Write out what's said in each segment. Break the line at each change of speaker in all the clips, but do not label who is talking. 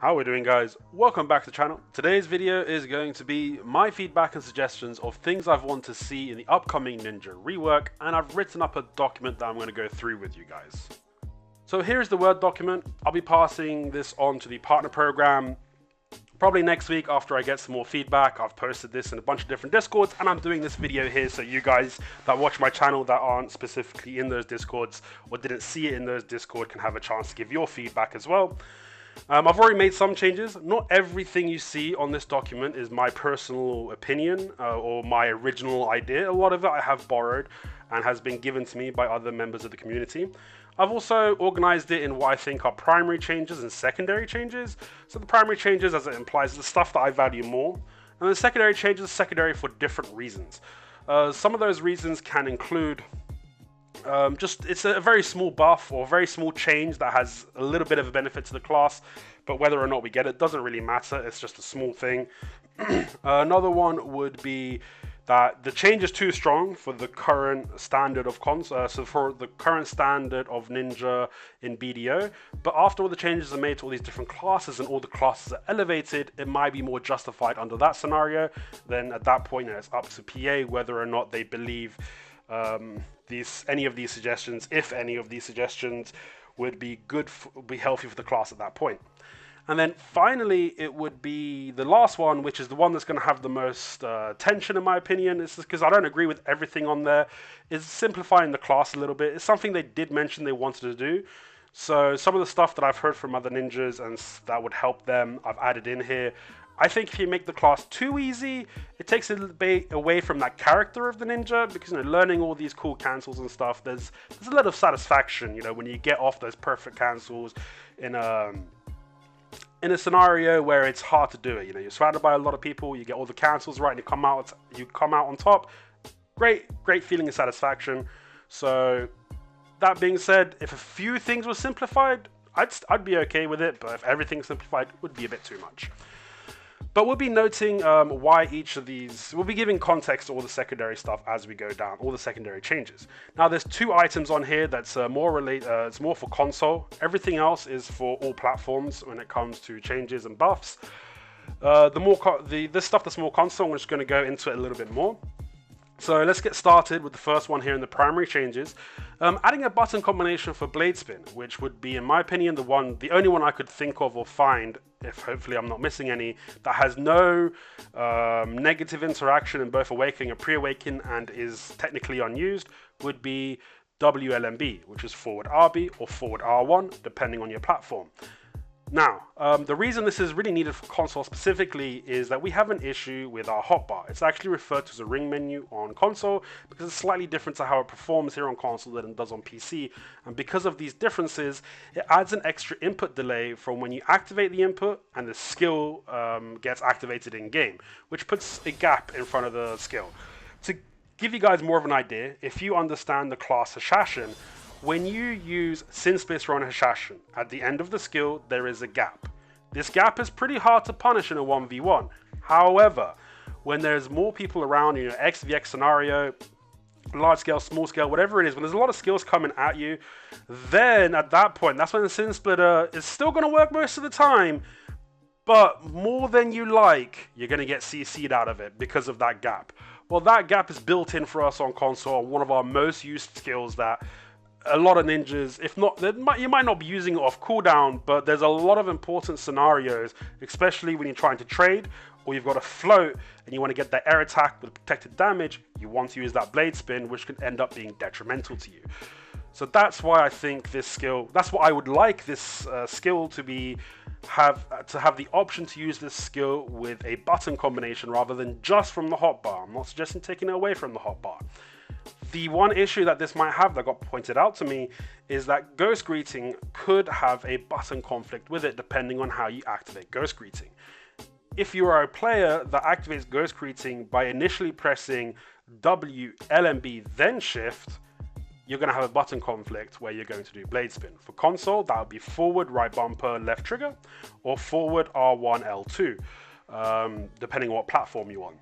How are we doing, guys? Welcome back to the channel. Today's video is going to be my feedback and suggestions of things I've wanted to see in the upcoming Ninja rework, and I've written up a document that I'm going to go through with you guys. So here's the Word document. I'll be passing this on to the partner program probably next week after I get some more feedback. I've posted this in a bunch of different Discords, and I'm doing this video here so you guys that watch my channel that aren't specifically in those Discords or didn't see it in those Discord can have a chance to give your feedback as well. I've already made some changes. Not everything you see on this document is my personal opinion or my original idea. A lot of it I have borrowed and has been given to me by other members of the community. I've also organized it in what I think are primary changes and secondary changes. So the primary changes, as it implies, is the stuff that I value more. And the secondary changes are secondary for different reasons. Some of those reasons can include it's a very small buff or very small change that has a little bit of a benefit to the class, but whether or not we get it doesn't really matter. It's just a small thing. Another one would be that the change is too strong for the current standard of for the current standard of Ninja in BDO, but after all the changes are made to all these different classes and all the classes are elevated, it might be more justified under that scenario. Then at that point, it's up to PA whether or not they believe any of these suggestions, if any of these suggestions, would be be healthy for the class at that point. And then finally, it would be the last one, which is the one that's going to have the most tension, in my opinion. It's because I don't agree with everything on there. Is simplifying the class a little bit. It's something they did mention they wanted to do. So some of the stuff that I've heard from other ninjas and that would help them, I've added in here. I think if you make the class too easy, it takes a little bit away from that character of the ninja, because learning all these cool cancels and stuff, there's a lot of satisfaction, when you get off those perfect cancels in a scenario where it's hard to do it. You're surrounded by a lot of people, you get all the cancels right, and you come out on top. Great feeling of satisfaction. So that being said, if a few things were simplified, I'd be okay with it, but if everything's simplified, it would be a bit too much. But we'll be noting why each of these, we'll be giving context to all the secondary stuff as we go down, all the secondary changes. Now there's two items on here that's it's more for console. Everything else is for all platforms when it comes to changes and buffs. This stuff that's more console, I'm just going to go into it a little bit more. So let's get started with the first one here in the primary changes. Adding a button combination for blade spin, which would be, in my opinion, the only one I could think of or find, if hopefully I'm not missing any, that has no negative interaction in both awakening and pre-awakening and is technically unused, would be WLMB, which is forward RB or forward R1, depending on your platform. Now, the reason this is really needed for console specifically is that we have an issue with our hotbar. It's actually referred to as a ring menu on console because it's slightly different to how it performs here on console than it does on PC. And because of these differences, it adds an extra input delay from when you activate the input and the skill gets activated in game, which puts a gap in front of the skill. To give you guys more of an idea, if you understand the class Hashashin, when you use Sin Splitter on Hashashin, at the end of the skill, there is a gap. This gap is pretty hard to punish in a 1v1. However, when there's more people around, XVX scenario, large scale, small scale, whatever it is, when there's a lot of skills coming at you, then at that point, that's when the Sin Splitter is still going to work most of the time, but more than you like, you're going to get CC'd out of it because of that gap. Well, that gap is built in for us on console, one of our most used skills that a lot of ninjas, if not, you might not be using it off cooldown, but there's a lot of important scenarios, especially when you're trying to trade or you've got a float and you want to get that air attack with protected damage. You want to use that blade spin, which can end up being detrimental to you. So that's why I think this skill, that's what I would like this skill to have the option to use this skill with a button combination rather than just from the hotbar. I'm not suggesting taking it away from the hotbar. The one issue that this might have that got pointed out to me is that Ghost Greeting could have a button conflict with it depending on how you activate Ghost Greeting. If you are a player that activates Ghost Greeting by initially pressing W, LMB, then Shift, you're going to have a button conflict where you're going to do Blade Spin. For console, that would be forward, right bumper, left trigger, or forward, R1, L2, depending on what platform you're on.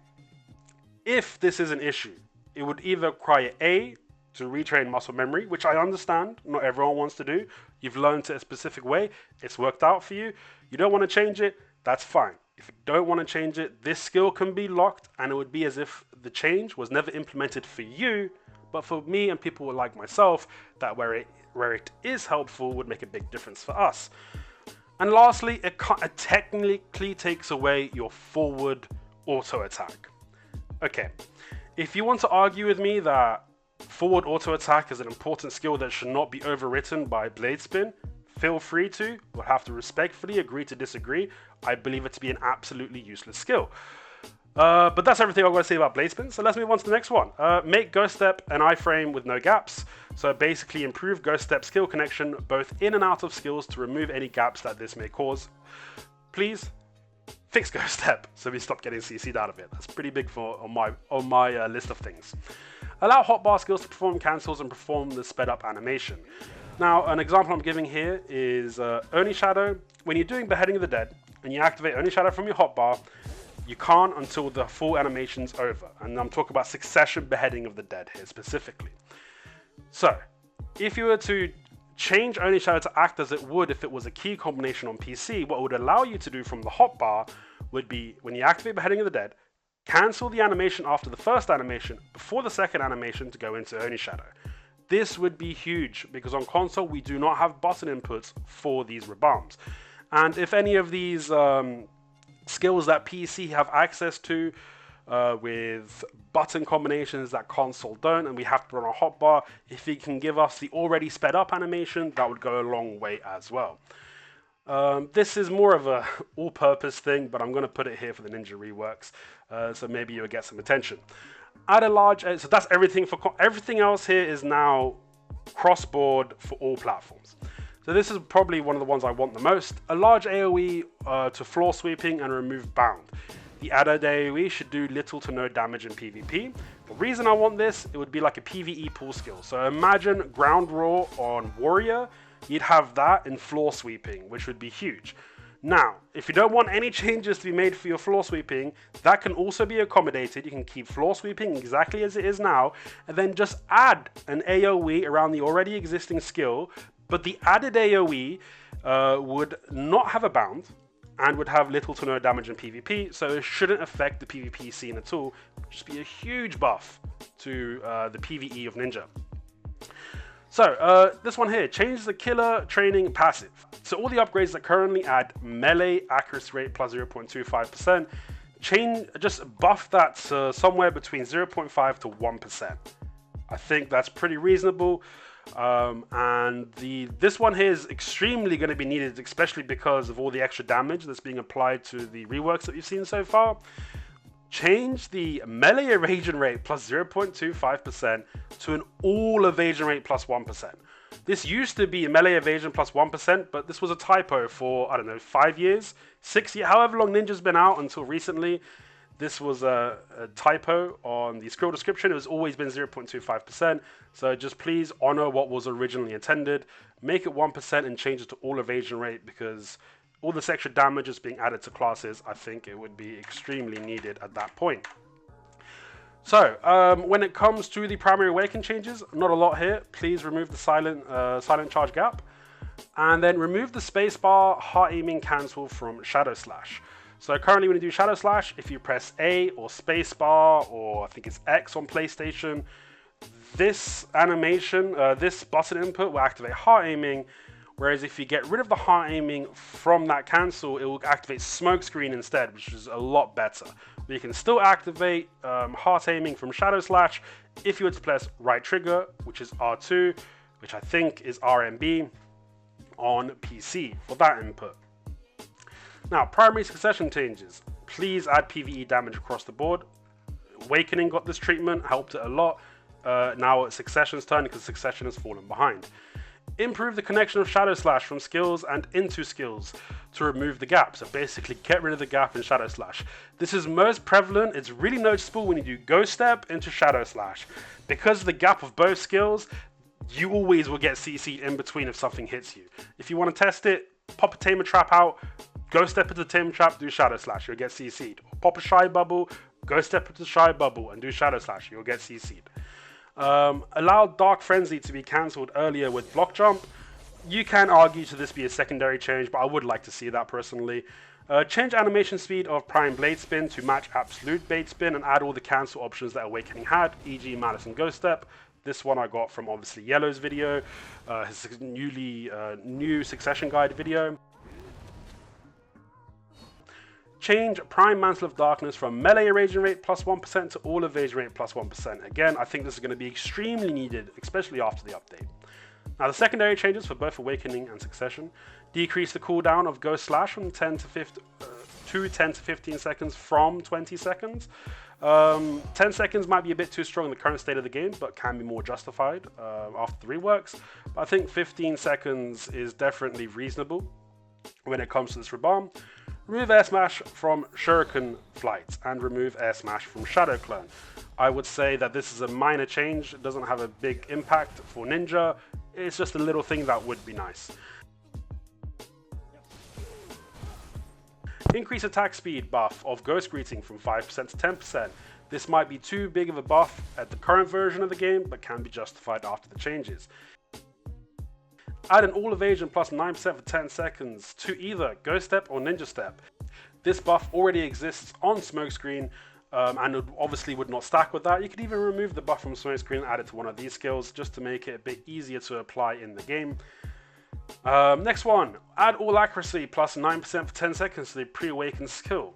If this is an issue, it would either require A, to retrain muscle memory, which I understand not everyone wants to do. You've learned it a specific way. It's worked out for you. You don't want to change it. That's fine. If you don't want to change it, this skill can be locked, and it would be as if the change was never implemented for you, but for me and people like myself, that where it is helpful would make a big difference for us. And lastly, it technically takes away your forward auto attack. Okay, if you want to argue with me that forward auto attack is an important skill that should not be overwritten by blade spin, feel free to. We'll have to respectfully agree to disagree. I believe it to be an absolutely useless skill. But that's everything I've got to say about blade spin. So let's move on to the next one. Make ghost step an iframe with no gaps. So basically improve ghost step skill connection both in and out of skills to remove any gaps that this may cause. Please fix ghost step so we stop getting CC'd out of it. That's pretty big on my list of things. Allow hotbar skills to perform cancels and perform the sped up animation. Now, an example I'm giving here is Oni Shadow. When you're doing Beheading of the Dead and you activate Oni Shadow from your hotbar, you can't until the full animation's over. And I'm talking about Succession Beheading of the Dead here specifically. So, if you were to change Oni Shadow to act as it would if it was a key combination on PC, what it would allow you to do from the hotbar would be, when you activate Beheading of the Dead, cancel the animation after the first animation before the second animation to go into Oni Shadow. This would be huge because on console we do not have button inputs for these rebams. And if any of these skills that PC have access to with button combinations that console don't, and we have to run a hotbar, if it can give us the already sped up animation, that would go a long way as well. This is more of a all-purpose thing, but I'm going to put it here for the Ninja Reworks, so maybe you'll get some attention. Add a large, so that's everything everything else here is now cross-board for all platforms. So this is probably one of the ones I want the most. A large AoE to floor sweeping and remove bound. The added AoE should do little to no damage in PvP. The reason I want this, it would be like a PvE pool skill. So imagine ground roar on warrior, you'd have that in floor sweeping, which would be huge. Now, if you don't want any changes to be made for your floor sweeping, that can also be accommodated. You can keep floor sweeping exactly as it is now, and then just add an AoE around the already existing skill, but the added AoE would not have a bound and would have little to no damage in PvP, so it shouldn't affect the PvP scene at all. It would just be a huge buff to the PvE of Ninja. So, this one here, change the killer training passive. So all the upgrades that currently add melee accuracy rate plus 0.25%, just buff that to somewhere between 0.5 to 1%. I think that's pretty reasonable. And this one here is extremely going to be needed, especially because of all the extra damage that's being applied to the reworks that we've seen so far. Change the melee evasion rate plus 0.25% to an all evasion rate plus 1%. This used to be a melee evasion plus 1%, but this was a typo for, I don't know, 5 years, 6 years, however long Ninja's been out until recently. This was a typo on the scroll description. It has always been 0.25%. So just please honor what was originally intended. Make it 1% and change it to all evasion rate, because all this extra damage is being added to classes. I think it would be extremely needed at that point. So, when it comes to the primary awaken changes, not a lot here. Please remove the silent charge gap. And then remove the spacebar heart aiming cancel from Shadow Slash. So currently when you do Shadow Slash, if you press A or spacebar, or I think it's X on PlayStation, this animation, this button input will activate heart aiming. Whereas if you get rid of the heart aiming from that cancel, it will activate smoke screen instead, which is a lot better. But you can still activate heart aiming from Shadow Slash if you were to press right trigger, which is R2, which I think is RMB on PC for that input. Now, primary succession changes. Please add PvE damage across the board. Awakening got this treatment, helped it a lot. Now it's Succession's turn because Succession has fallen behind. Improve the connection of Shadow Slash from skills and into skills to remove the gap. So basically get rid of the gap in Shadow Slash. This is most prevalent, it's really noticeable when you do Ghost Step into Shadow Slash. Because of the gap of both skills, you always will get CC'd in between if something hits you. If you want to test it, pop a Tamer Trap out, Ghost Step into Tamer Trap, do Shadow Slash, you'll get CC'd. Pop a Shy Bubble, Ghost Step into Shy Bubble and do Shadow Slash, you'll get CC'd. Allow Dark Frenzy to be cancelled earlier with block jump. You can argue to this be a secondary change, but I would like to see that personally. Change animation speed of Prime Blade Spin to match Absolute Blade Spin and add all the cancel options that Awakening had, e.g. Malice and Ghost Step. This one I got from obviously Yellow's video, his new Succession Guide video. Change Prime Mantle of Darkness from melee evasion rate plus 1% to all evasion rate plus 1%. Again, I think this is going to be extremely needed, especially after the update. Now, the secondary changes for both Awakening and Succession decrease the cooldown of Ghost Slash from 10 to 15 seconds from 20 seconds. 10 seconds might be a bit too strong in the current state of the game, but can be more justified after the reworks. But I think 15 seconds is definitely reasonable when it comes to this rebalm. Remove Air Smash from Shuriken Flight and remove Air Smash from Shadow Clone. I would say that this is a minor change. It doesn't have a big impact for Ninja. It's just a little thing that would be nice. Increase attack speed buff of Ghost Greeting from 5% to 10%. This might be too big of a buff at the current version of the game, but can be justified after the changes. Add an all evasion plus 9% for 10 seconds to either Ghost Step or Ninja Step. This buff already exists on Smokescreen and obviously would not stack with that. You could even remove the buff from Smokescreen and add it to one of these skills just to make it a bit easier to apply in the game. Next one, add all accuracy plus 9% for 10 seconds to the pre-awakened skill.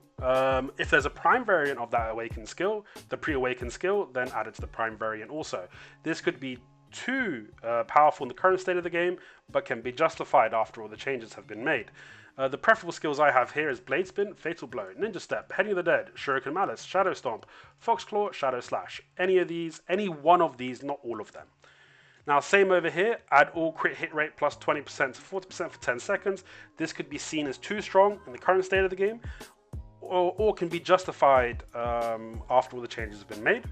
If there's a prime variant of that awakened skill, the pre-awakened skill, then add it to the prime variant also. This could be too powerful in the current state of the game, but can be justified after all the changes have been made. The preferable skills I have here is Blade Spin, Fatal Blow, Ninja Step, Heading of the Dead, Shuriken Malice, Shadow Stomp, Fox Claw, Shadow Slash. Any one of these, not all of them. Now, same over here, add all crit hit rate plus 20% to 40% for 10 seconds. This could be seen as too strong in the current state of the game, or can be justified after all the changes have been made.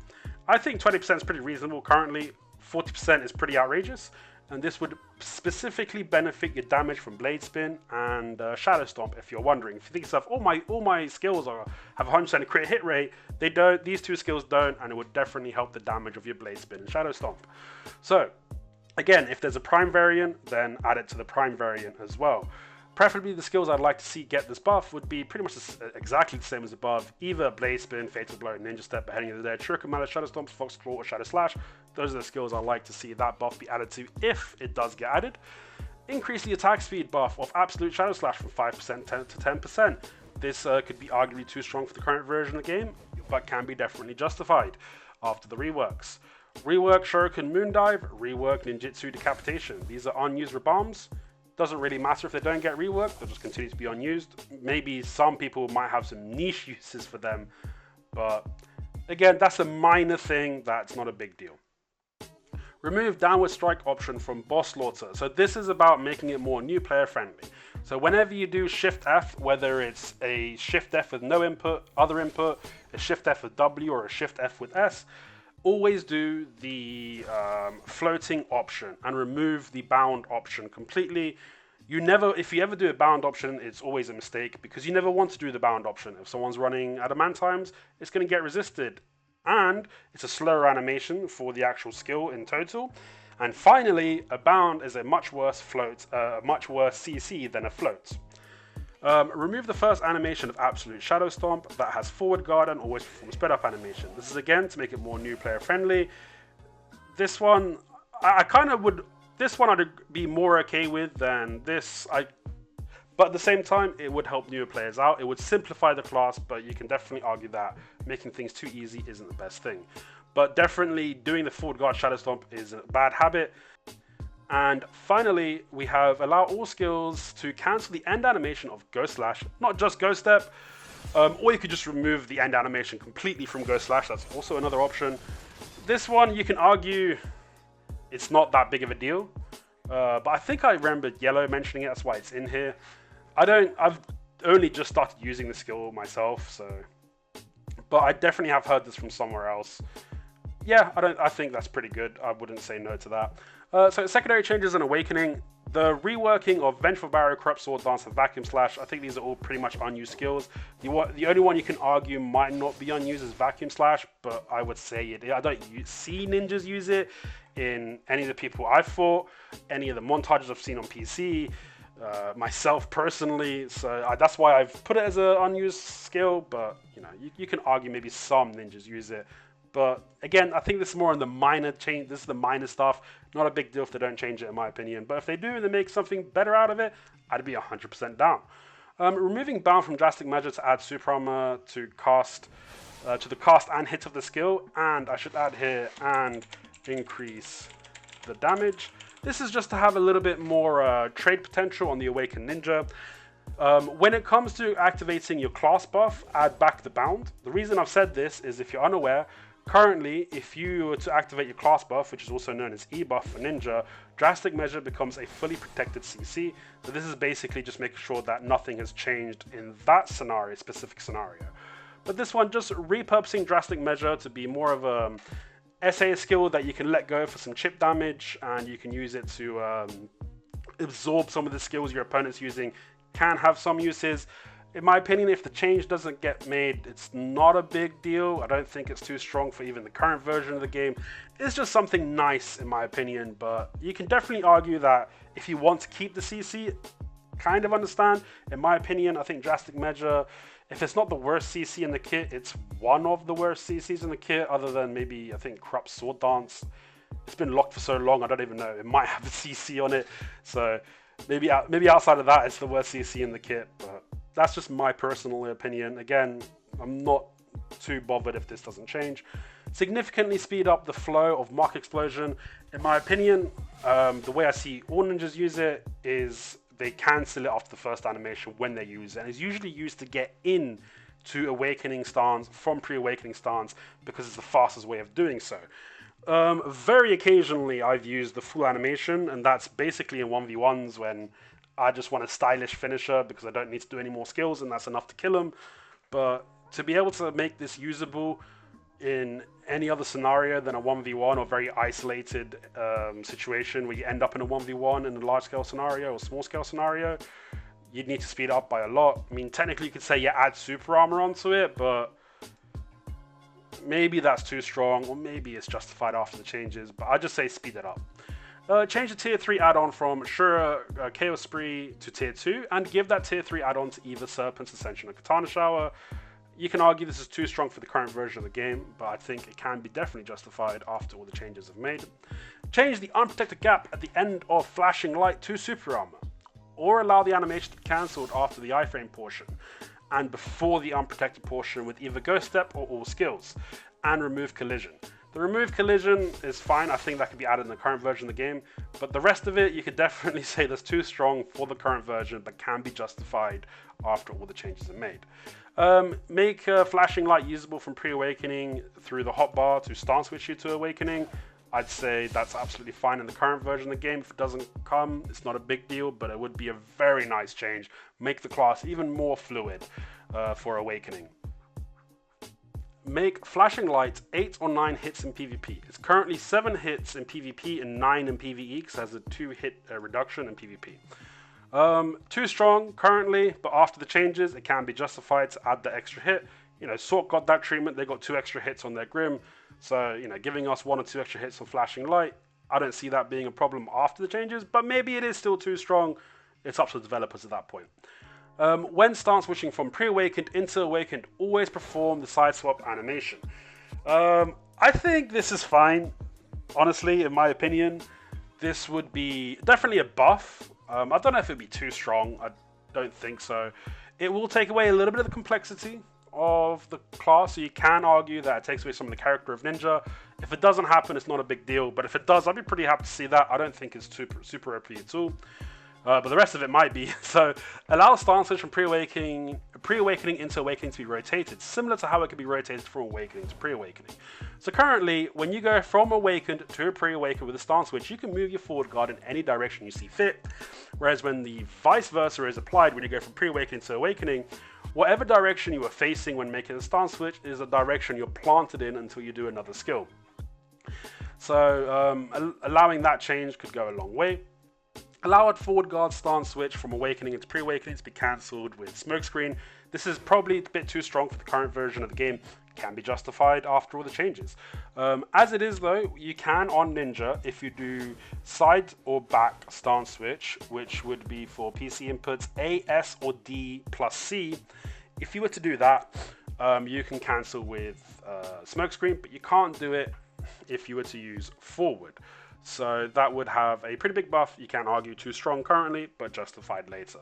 I think 20% is pretty reasonable currently. 40% is pretty outrageous, and this would specifically benefit your damage from Blade Spin and Shadow Stomp. If you're wondering, if you think to yourself, all my skills have 100% crit hit rate, they don't. These two skills don't, and it would definitely help the damage of your Blade Spin and Shadow Stomp. So, again, if there's a prime variant, then add it to the prime variant as well. Preferably, the skills I'd like to see get this buff would be pretty much exactly the same as above. Either Blade Spin, Fatal Blow, Ninja Step, Heading of the Dead, Shuriken Malice, Shadow Stomp, Fox Claw, or Shadow Slash. Those are the skills I'd like to see that buff be added to if it does get added. Increase the attack speed buff of Absolute Shadow Slash from 5% to 10%. This could be arguably too strong for the current version of the game, but can be definitely justified after the reworks. Rework Shuriken Moondive, rework Ninjutsu Decapitation. These are unused rebalms. Doesn't really matter if they don't get reworked, they'll just continue to be unused. Maybe some people might have some niche uses for them, but again, that's a minor thing, that's not a big deal. Remove downward strike option from Boss Slaughter. So this is about making it more new player friendly. So whenever you do Shift F, whether it's a Shift F with no input, other input, a Shift F with W, or a Shift F with S, always do the floating option and remove the bound option completely. If you ever do a bound option, it's always a mistake because you never want to do the bound option. If someone's running adamant times, it's going to get resisted, and it's a slower animation for the actual skill in total. And finally, a bound is a much worse CC than a float. Remove the first animation of Absolute Shadow Stomp that has forward guard and always perform spread up animation. This is again to make it more new player friendly. This one, I'd be more okay with than this. But at the same time, it would help newer players out. It would simplify the class, but you can definitely argue that making things too easy isn't the best thing. But definitely doing the forward guard Shadow Stomp is a bad habit. And finally, we have allow all skills to cancel the end animation of Ghost Slash, not just Ghost Step, or you could just remove the end animation completely from Ghost Slash. That's also another option. This one, you can argue it's not that big of a deal, but I think I remembered Yellow mentioning it, that's why it's in here. I've only just started using the skill myself, but I definitely have heard this from somewhere else. Yeah, I think that's pretty good. I wouldn't say no to that. So secondary changes and Awakening, The reworking of Vengeful Barrier, Corrupt Sword Dance, and Vacuum Slash, I think these are all pretty much unused skills. The only one you can argue might not be unused is Vacuum Slash, but I would say it. I don't see ninjas use it in any of the people I've fought, any of the montages I've seen on PC, myself personally. So that's why I've put it as an unused skill, but you know, you can argue maybe some ninjas use it. But again, I think this is more on the minor change. This is the minor stuff. Not a big deal if they don't change it, in my opinion. But if they do and they make something better out of it, I'd be 100% down. Removing Bound from Drastic Measure to add Super Armor to the cast and hit of the skill. And I should add here, and increase the damage. This is just to have a little bit more trade potential on the Awakened Ninja. When it comes to activating your class buff, add back the Bound. The reason I've said this is, if you're unaware, currently, if you were to activate your class buff, which is also known as E-buff for Ninja, Drastic Measure becomes a fully protected CC. So this is basically just making sure that nothing has changed in that scenario, specific scenario. But this one, just repurposing Drastic Measure to be more of a SA skill that you can let go for some chip damage, and you can use it to absorb some of the skills your opponent's using. Can have some uses. In my opinion, if the change doesn't get made, it's not a big deal. I don't think it's too strong for even the current version of the game. It's just something nice, in my opinion, but you can definitely argue that if you want to keep the CC, kind of understand. In my opinion, I think Drastic Measure, if it's not the worst CC in the kit, it's one of the worst CCs in the kit, other than maybe, I think, Corrupt Sword Dance. It's been locked for so long, I don't even know. It might have a CC on it, so maybe outside of that, it's the worst CC in the kit, but that's just my personal opinion. Again, I'm not too bothered if this doesn't change. Significantly speed up the flow of Mock Explosion. In my opinion, the way I see all ninjas use it is they cancel it after the first animation when they use it. And it's usually used to get in to Awakening stance from pre-Awakening stance because it's the fastest way of doing so. Very occasionally I've used the full animation, and that's basically in 1v1s when I just want a stylish finisher because I don't need to do any more skills and that's enough to kill him. But to be able to make this usable in any other scenario than a 1v1 or very isolated situation where you end up in a 1v1 in a large scale scenario or small scale scenario, you'd need to speed up by a lot. I mean, technically you could say, yeah, add super armor onto it, but maybe that's too strong, or maybe it's justified after the changes, but I just say speed it up. Change the tier 3 add-on from Shura Chaos Spree to tier 2, and give that tier 3 add-on to either Serpent's Ascension or Katana Shower. You can argue this is too strong for the current version of the game, but I think it can be definitely justified after all the changes have made. Change the unprotected gap at the end of Flashing Light to Super Armor, or allow the animation to be cancelled after the iframe portion and before the unprotected portion with either Ghost Step or all skills, and remove Collision. The remove Collision is fine. I think that could be added in the current version of the game, but the rest of it, you could definitely say that's too strong for the current version, but can be justified after all the changes are made. Make Flashing Light usable from pre-awakening through the hotbar to stance switch you to awakening. I'd say that's absolutely fine in the current version of the game. If it doesn't come, it's not a big deal, but it would be a very nice change. Make the class even more fluid for awakening. Make Flashing Light 8 or 9 hits in PvP. It's currently 7 hits in PvP and 9 in PvE, because it has a 2 hit reduction in PvP. Too strong currently, but after the changes, it can be justified to add the extra hit. You know, Sork got that treatment, they got 2 extra hits on their Grim, so, you know, giving us 1 or 2 extra hits on Flashing Light, I don't see that being a problem after the changes, but maybe it is still too strong. It's up to the developers at that point. When stance switching from pre-awakened into awakened, always perform the side swap animation. I think this is fine, honestly, in my opinion. This would be definitely a buff. I don't know if it'd be too strong. I don't think so. It will take away a little bit of the complexity of the class, so you can argue that it takes away some of the character of Ninja. If it doesn't happen, it's not a big deal, but if it does, I'd be pretty happy to see that. I don't think it's super OP at all. But the rest of it might be. So allow stance switch from pre-awakening into awakening to be rotated, similar to how it could be rotated from awakening to pre-awakening. So currently, when you go from awakened to pre-awakened with a stance switch, you can move your forward guard in any direction you see fit. Whereas when the vice versa is applied, when you go from pre-awakening to awakening, whatever direction you are facing when making a stance switch is a direction you're planted in until you do another skill. So allowing that change could go a long way. Allow a forward guard stance switch from awakening into pre-awakening to be cancelled with smokescreen. This is probably a bit too strong for the current version of the game. Can be justified after all the changes. As it is though, you can on Ninja if you do side or back stance switch, which would be for PC inputs A, S or D plus C. If you were to do that, you can cancel with smokescreen, but you can't do it if you were to use forward. So that would have a pretty big buff. You can't argue too strong currently, but justified later.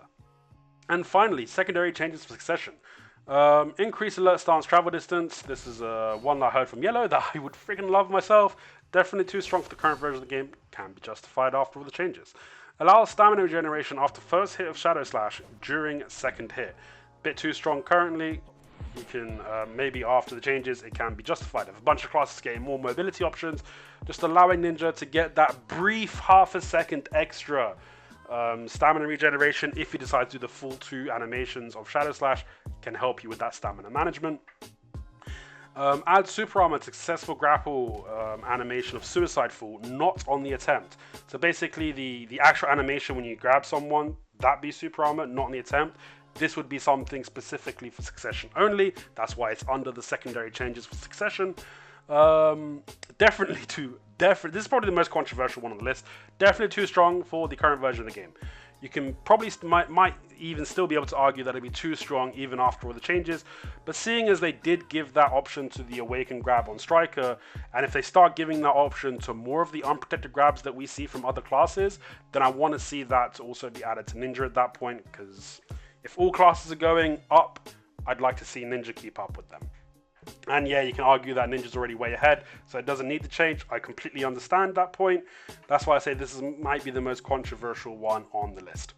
And finally, secondary changes for succession. Increase alert stance travel distance. This is one that I heard from Yellow that I would freaking love myself. Definitely too strong for the current version of the game. Can be justified after all the changes. Allow stamina regeneration after first hit of Shadow Slash during second hit. Bit too strong currently. You can maybe after the changes it can be justified. If a bunch of classes getting more mobility options, just allowing Ninja to get that brief half a second extra stamina regeneration if you decide to do the full 2 animations of Shadow Slash can help you with that stamina management. Add super armor to successful grapple animation of suicide fall, not on the attempt. So basically the actual animation when you grab someone, that be super armor, not on the attempt. This would be something specifically for succession only. That's why it's under the secondary changes for succession. This is probably the most controversial one on the list. Definitely too strong for the current version of the game. You can probably might even still be able to argue that it'd be too strong even after all the changes. But seeing as they did give that option to the Awaken grab on Striker, and if they start giving that option to more of the unprotected grabs that we see from other classes, then I want to see that also be added to Ninja at that point, because if all classes are going up, I'd like to see Ninja keep up with them. And yeah, you can argue that Ninja's already way ahead, so it doesn't need to change. I completely understand that point. That's why I say this might be the most controversial one on the list.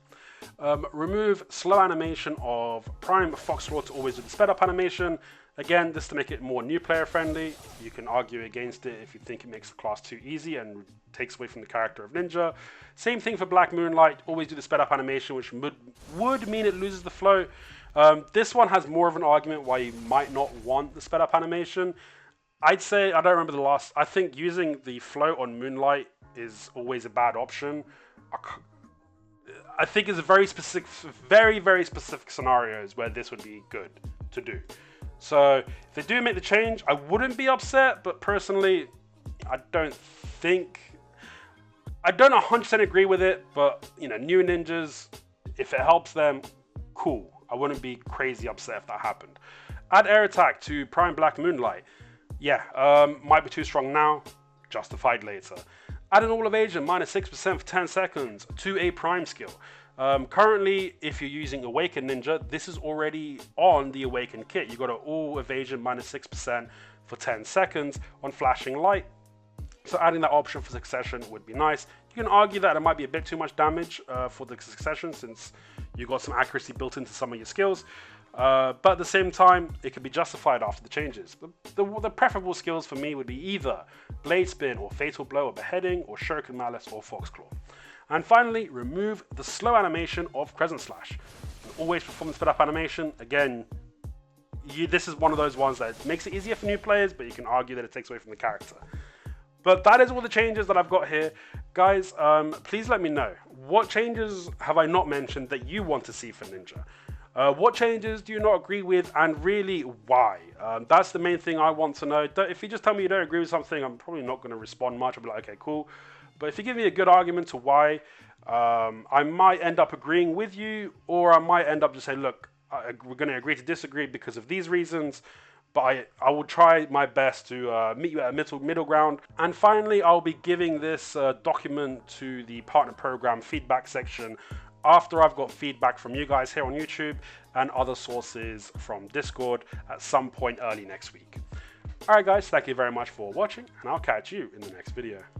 Remove slow animation of Prime Foxclaw to always do the sped up animation. Again, this to make it more new player friendly. You can argue against it if you think it makes the class too easy and takes away from the character of Ninja. Same thing for Black Moonlight, always do the sped up animation, which would mean it loses the flow. This one has more of an argument why you might not want the sped up animation. I'd say, I don't remember the last, I think using the flow on Moonlight is always a bad option. I think it's a very specific, very specific scenarios where this would be good to do. So if they do make the change, I wouldn't be upset, but personally, I don't 100% agree with it, but you know, new ninjas, if it helps them, cool. I wouldn't be crazy upset if that happened. Add air attack to Prime Black Moonlight. Yeah, might be too strong now, justified later. Add an all evasion -6% for 10 seconds to a Prime skill. Currently, if you're using Awaken Ninja, this is already on the Awaken kit. You got an all evasion -6% for 10 seconds on flashing light. So adding that option for succession would be nice. You can argue that it might be a bit too much damage for the succession since you got some accuracy built into some of your skills. But at the same time, it could be justified after the changes. The preferable skills for me would be either Blade Spin or Fatal Blow or Beheading or Shuriken Malice or Foxclaw. And finally, remove the slow animation of Crescent Slash. And always perform the sped up animation. Again, this is one of those ones that makes it easier for new players, but you can argue that it takes away from the character. But that is all the changes that I've got here. Guys, please let me know. What changes have I not mentioned that you want to see for Ninja? What changes do you not agree with, and really why? That's the main thing I want to know. If you just tell me you don't agree with something, I'm probably not going to respond much. I'll be like, okay, cool. But if you give me a good argument to why, I might end up agreeing with you, or I might end up just saying, look, we're going to agree to disagree because of these reasons. But I will try my best to meet you at a middle ground. And finally, I'll be giving this document to the partner program feedback section after I've got feedback from you guys here on YouTube and other sources from Discord at some point early next week. Alright guys, thank you very much for watching, and I'll catch you in the next video.